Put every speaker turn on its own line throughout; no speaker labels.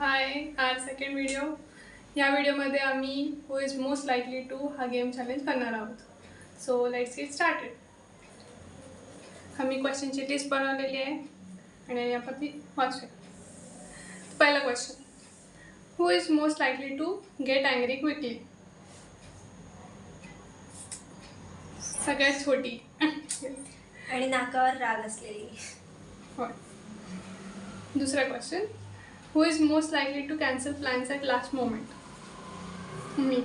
हाय, आज second video. या व्हिडिओमध्ये आम्ही who is most likely to हा गेम चॅलेंज करणार आहोत. So let's get started. आम्ही क्वेश्चनची लिस्ट बनवलेली आहे आणि आपण ती वाचूया. पहिला question, who is most likely to get angry quickly? सगळ्यात छोटी
आणि नाकावर राग असलेली.
होय. दुसरा question, who is most likely to cancel plans at last moment? मी.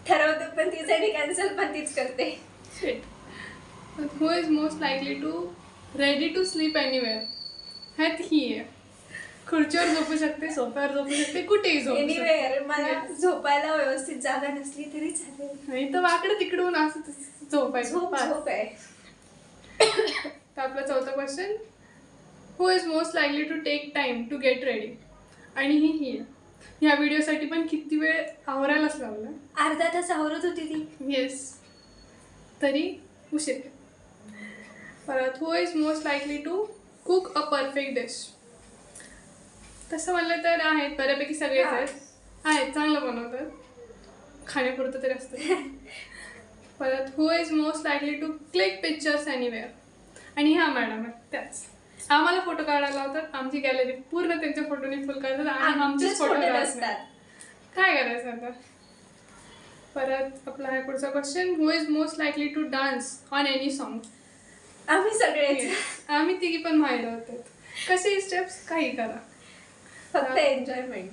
ठरवते पण तीच आणि कॅन्सल पण तीच करते.
Who is most likely to ready to sleep anywhere? ह्यात ही आहे. खुर्चीवर झोपू शकते, सोफ्यावर झोपू शकते, कुठेही झोपू शकते.
एनिवेअर. मला झोपायला व्यवस्थित जागा नसली तरी चालेल.
आणि तर वाकडं तिकडून असं झोपायचं.
झोप आहे.
तर आपला चौथा question, who is most likely to take time to get ready? आणि ही आहे. ह्या व्हिडिओसाठी पण किती वेळ आवरायलाच लावला.
अर्धा तास आवरत होती ती.
येस, तरी उशीर. परत, who is most likely to cook a perfect dish? तसं म्हणलं तर आहेत, बऱ्यापैकी सगळेच आहेत चांगलं बनवतात, खाण्यापुरतं तरी असतं. परत, who is most likely to click pictures anywhere? आणि ह्या मॅडम आहेत त्याच. आम्हाला फोटो काढायला लावतात, आमची गॅलरी पूर्ण त्यांच्या फोटोने फुल करतात आणि आमचेच फोटो असतात. काय करायचं आता. परत आपला हा पुढचा question, who is most likely to dance on any song?
आम्ही सगळेच.
आम्ही तिघी पण माहिती होतात. कसे स्टेप्स काही करा,
फक्त enjoyment.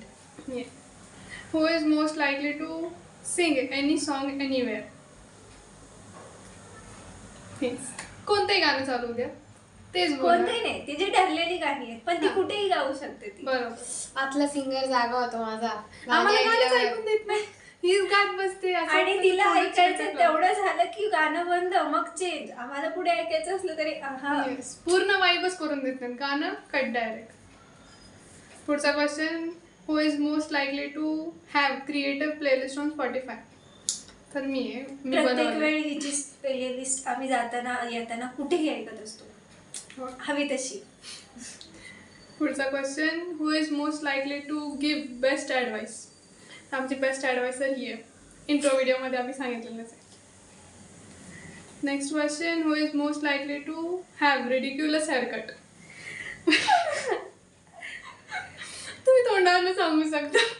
Who is most likely to sing any song anywhere? कोणतंही गाणं चालू द्या, तेच
कोणतेही नाही, तिची ठरलेली गाणी आहेत पण ती कुठेही गाऊ शकते ती.
बरोबर.
आतला सिंगर जागा होतो माझा.
आम्हाला गाणंच ऐकून देत नाही, हीच गात बसते.
आणि तिला ऐकायचं तेवढं झालं की गाणं बंद, मग चेंज. आम्हाला पुढे ऐकायचं असलं तरी
पूर्ण वाईबच करून देत नाही, गाणं कट डायरेक्ट. पुढचा question, who is most likely to have creative playlist on Spotify? तर मी आहे.
प्रत्येक वेळी हिची प्लेलिस्ट आम्ही जाताना येताना कुठेही ऐकत असतो, हवी तशी.
पुढचा question, who is most likely to give best advice? आमची बेस्ट ॲडवायसर ही आहे, इंट्रो व्हिडिओमध्ये आम्ही सांगितलेलंच आहे. Next question, who is most likely to have ridiculous haircut? तुम्ही तोंडावरनं सांगू शकता.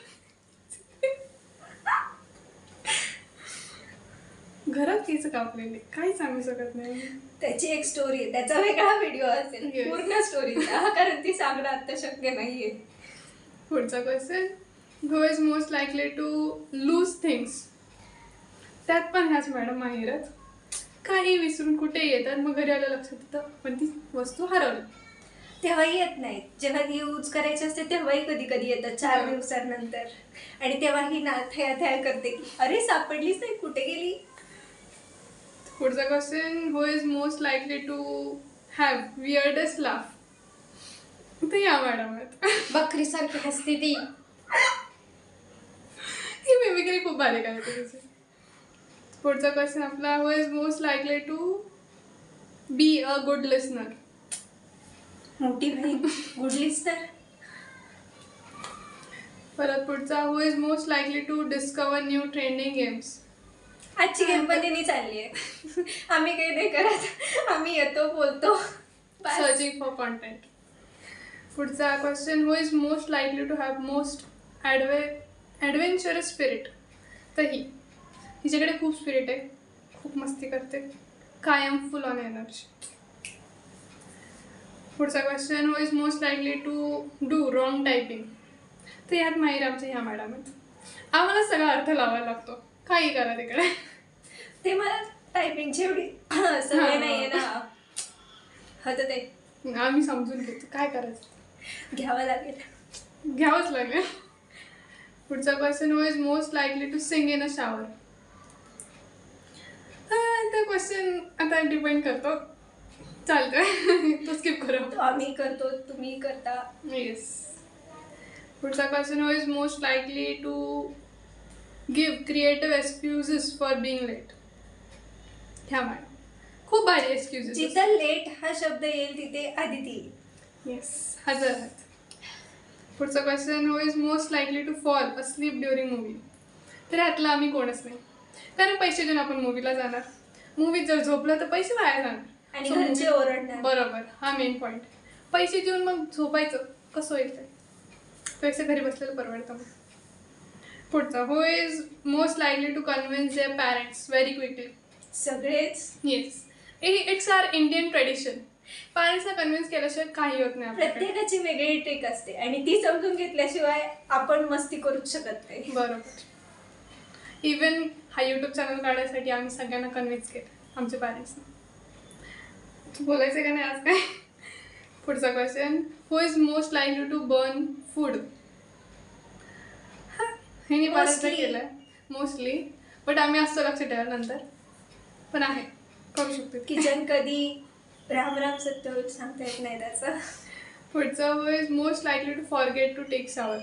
घरात केस कापलेले, काही सांगू शकत नाही.
त्याची एक स्टोरी आहे, त्याचा वेगळा व्हिडिओ असेल. पूर्ण स्टोरी कारण ती सांगणं आता शक्य नाहीये.
पुढचा question, who is most likely to lose things? त्यात पण ह्याच मॅडम माहीरच. काही विसरून कुठे येतात, मग घरी आलं लक्षात येतं पण ती वस्तू हरवली.
तेव्हाही येत नाही, जेव्हा ती यूज करायची असते तेव्हाही कधी कधी येतात 4 दिवसांनंतर. आणि तेव्हाही ना थया थया करते की अरे सापडलीच नाही, कुठे गेली.
पुढचा question, who is most likely to have weirdest laugh? तर या मॅडम आहेत.
बकरीसारखी हसते ती.
ही मिमिक्री खूप भारी करते तिची. पुढचा क्वेश्चन आपला, who is most likely to be a good listener?
मोठी बहीण गुड लिस्टर.
परत पुढचा, who is most likely to discover new trending games?
आजची गणपतीनी चालली आहे. आम्ही काही नाही करत, आम्ही येतो बोलतो.
Searching for content. पुढचा question, who is most likely to have most adventurous spirit? तर हिच्याकडे खूप स्पिरिट आहे, खूप मस्ती करते, कायम फुल ऑन एनर्जी. पुढचा question, who is most likely to do wrong typing? तर यात माहीर आमच्या ह्या मॅडम आहेत. आम्हाला सगळा अर्थ लावायला लागतो, काही करा तिकडे.
ते मला टायपिंगची एवढी सवय नाहीये ना, होतं ते
आम्ही समजून घेतो, काय करायचं
घ्यावं लागेल.
घ्यावंच लागेल. पुढचा question, who is most likely to sing in a shower? तर क्वेश्चन आता डिपेंड करतो, चालतंय तो स्किप करू.
आम्ही करतो, तुम्ही करता.
येस. पुढचा question, who is most likely to give creative excuses for being late? ह्या मॅडम खूप भारी एक्सक्युजेस.
जिथं लेट हा शब्द येईल तिथे आदिती.
येस, हजर आहेत. पुढचा question, who is most likely to fall asleep during movie. तर ह्यातला आम्ही कोणच नाही, कारण पैसे देऊन आपण मूवीला जाणार. मूवीत जर झोपलं तर पैसे वाया जाणार
आणि
So,
घरचे
movie-
ओरडणार.
बरोबर, हा मेन पॉईंट. पैसे देऊन मग झोपायचं कसं होईल ते, पैसे घरी बसलेलं परवडतं मग. पुढचा, who is most likely to convince their parents very quickly.
सगळेच.
Yes, it's our Indian tradition. पॅरेंट्सला कन्व्हिन्स केल्याशिवाय काही होत नाही आपल्याकडे.
प्रत्येकाची वेगळी ट्रिक असते आणि ती समजून घेतल्याशिवाय आपण मस्ती करूच शकत नाही.
बरोबर. इवन हा यूट्यूब चॅनल काढायसाठी आम्ही सगळ्यांना कन्व्हिन्स केलं, आमच्या पॅरेंट्सना. बोलायचं का नाही आज काय. पुढचा question, who is most likely to burn food. हे मी बऱ्याचदा
Mostly.
केलं मोस्टली, बट आम्ही असतो लक्ष ठेवा नंतर, पण आहे करू शकतो.
किचन कधी राम राम सत्य होईल सांगता येत नाही त्याचं.
पुढचं, who is most likely to forget to take shower.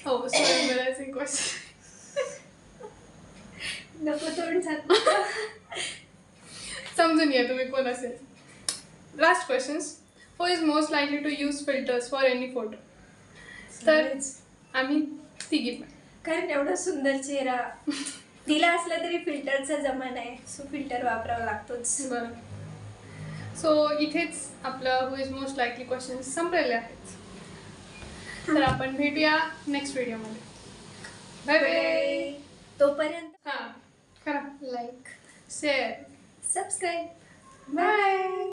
हो, सो एम्बॅरेसिंग क्वेश्चन.
नको तोंड जात.
समजून घ्या तुम्ही कोण असेल. Last questions, who is most likely to use filters for any photo. तर आम्ही तिघी पण.
कारण एवढा सुंदर चेहरा तिला असला तरी फिल्टरचा जमाना आहे, सो फिल्टर वापरावा लागतोच.
बरं. सो इथेच आपलं who is most likely question संपलेले आहेत. तर आपण भेटूया नेक्स्ट व्हिडिओमध्ये. Bye bye.
तोपर्यंत
हां, करा
लाईक
शेअर.
सबस्क्राईब.
बाय.